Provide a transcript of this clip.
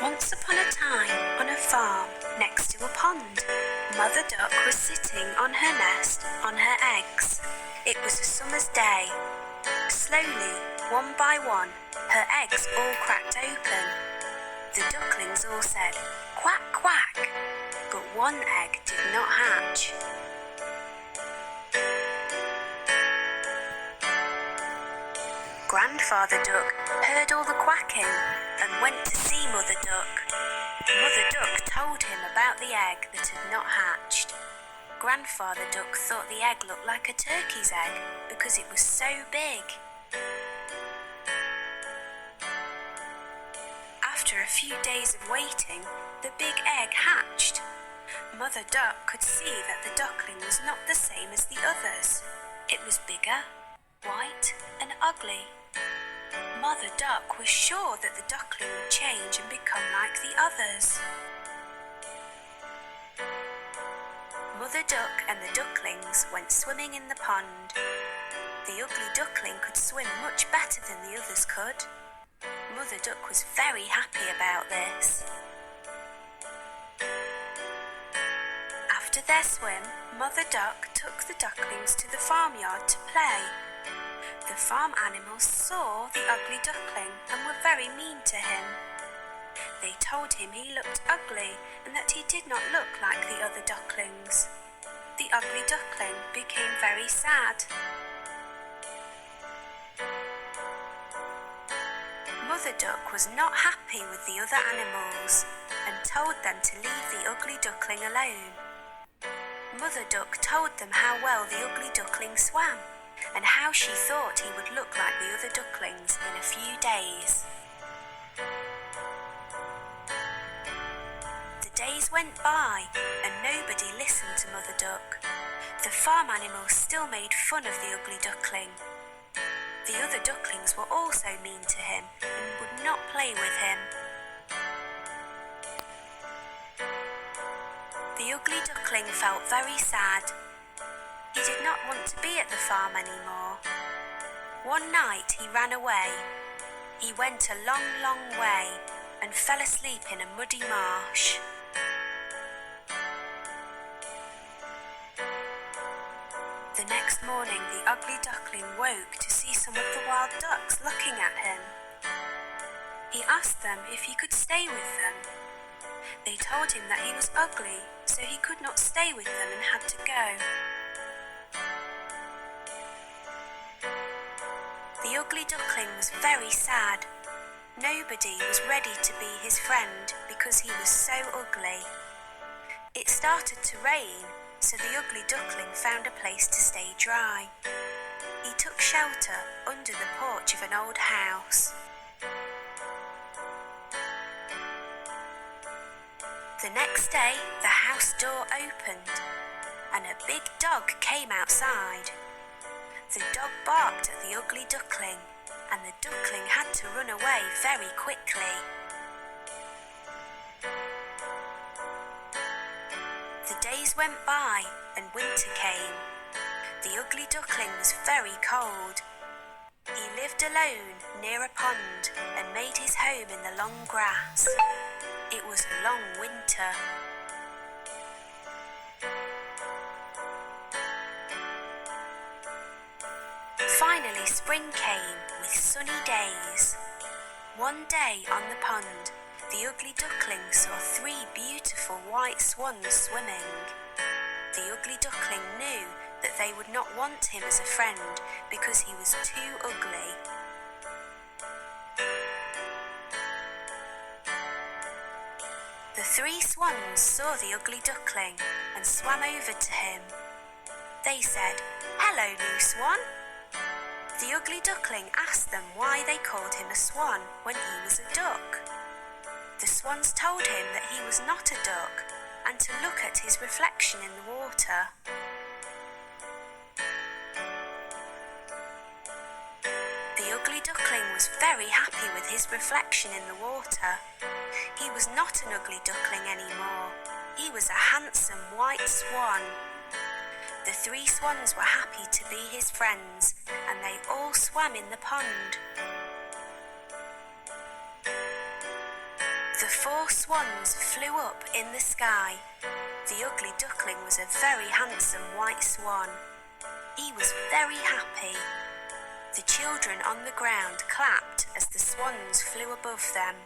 Once upon a time, on a farm next to a pond, Mother Duck was sitting on her nest on her eggs. It was a summer's day. Slowly, one by one, her eggs all cracked open. The ducklings all said, "Quack, quack," but one egg did not hatch. Grandfather Duck heard all the quacking and went to see Mother Duck. Mother Duck told him about the egg that had not hatched. Grandfather Duck thought the egg looked like a turkey's egg because it was so big. After a few days of waiting, the big egg hatched. Mother Duck could see that the duckling was not the same as the others. It was bigger, white and ugly. Mother Duck was sure that the duckling would change and become like the others. Mother Duck and the ducklings went swimming in the pond. The ugly duckling could swim much better than the others could. Mother Duck was very happy about this. After their swim, Mother Duck took the ducklings to the farmyard to play. The farm animals saw the ugly duckling and were very mean to him. They told him he looked ugly and that he did not look like the other ducklings. The ugly duckling became very sad. Mother Duck was not happy with the other animals and told them to leave the ugly duckling alone. Mother Duck told them how well the ugly duckling swam and how she thought he would look like the other ducklings in a few days. The days went by and nobody listened to Mother Duck. The farm animals still made fun of the ugly duckling. The other ducklings were also mean to him and would not play with him. The ugly duckling felt very sad. He did not want to be at the farm anymore. One night he ran away. He went a long, long way and fell asleep in a muddy marsh. The next morning the ugly duckling woke to see some of the wild ducks looking at him. He asked them if he could stay with them. They told him that he was ugly, so he could not stay with them and had to go. The ugly duckling was very sad. Nobody was ready to be his friend because he was so ugly. It started to rain, so the ugly duckling found a place to stay dry. He took shelter under the porch of an old house. The next day, the house door opened and a big dog came outside. The dog barked at the ugly duckling and the duckling had to run away very quickly. The days went by and winter came. The ugly duckling was very cold. He lived alone near a pond and made his home in the long grass. It was a long winter. Finally spring came with sunny days. One day on the pond, the ugly duckling saw 3 beautiful white swans swimming. The ugly duckling knew that they would not want him as a friend because he was too ugly. The 3 swans saw the ugly duckling and swam over to him. They said, "Hello, new swan." The ugly duckling asked them why they called him a swan when he was a duck. The swans told him that he was not a duck and to look at his reflection in the water. The ugly duckling was very happy with his reflection in the water. He was not an ugly duckling anymore. He was a handsome white swan. The 3 swans were happy to be his friends and they all swam in the pond. The 4 swans flew up in the sky. The ugly duckling was a very handsome white swan. He was very happy. The children on the ground clapped as the swans flew above them.